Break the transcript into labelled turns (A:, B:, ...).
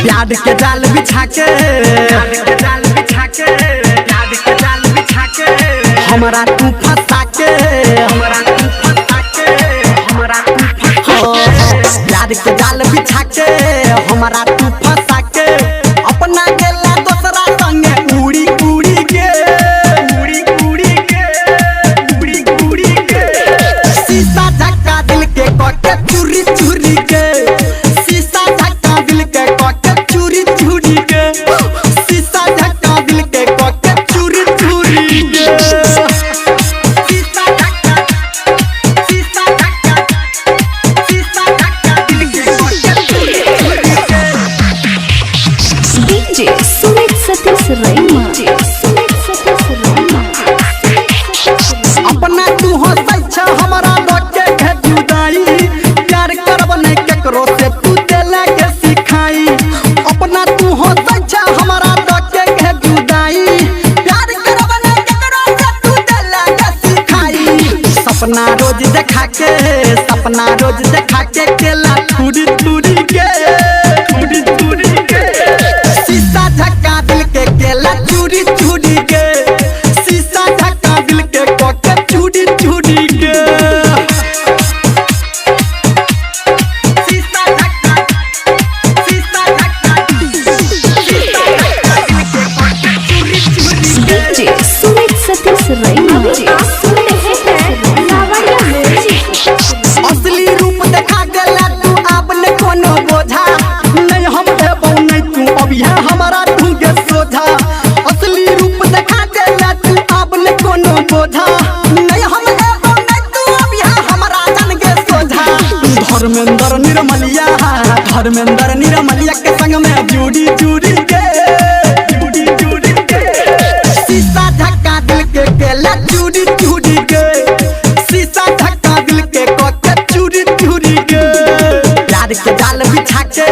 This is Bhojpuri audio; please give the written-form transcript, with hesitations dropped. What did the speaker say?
A: प्यार के जाल बिछा के हमरा तू फंसा के प्यार के जाल बिछा के हमरा तू फंसा के अपना गेला दोसरा संगे उड़ी उड़ी के शीशा झक्का दिल के कके चूरी चूरी के शीशा झक्का दिल के कके चूरी चूरी के शीशा झक्का दिल के कके चूरी चूरी के
B: डीजे सुमित सतीश रैमा
A: अपना तू हंसै छ हमरा लोके के जुदाई प्यार करब नहीं केकरो से तू देला के सिखाई अपना तू हंसै छ हमरा लोके के जुदाई प्यार करब नहीं केकरो से तू देला के सिखाई सपना रोज देखा के केला थूरी थूरी के शीशा झक्का दिल के केला चूरी चूरी के शीशा झक्का दिल के कोके चूरी चूरी के शीशा झक्का
B: डीजे सुमित सतीश रैमा
A: असली रूप देखा देला तू अब न कोनो बोझा नहीं हम देबौ नहीं तू अब यह हमारा तू के सोझा असली रूप देखा देला तू अब न कोनो बोझा नहीं हम देबौ नहीं तू अब यह हमारा जान के सोझा धर्मेंद्र निरमलिया के संग में जुड़ी जुड़ी के शीशा झक्का दिल के केला चूड़ी चूड़ी के शीशा झक्का दिल के कोके चूड़ी चूड़ी के प्यार के जाल बिछा के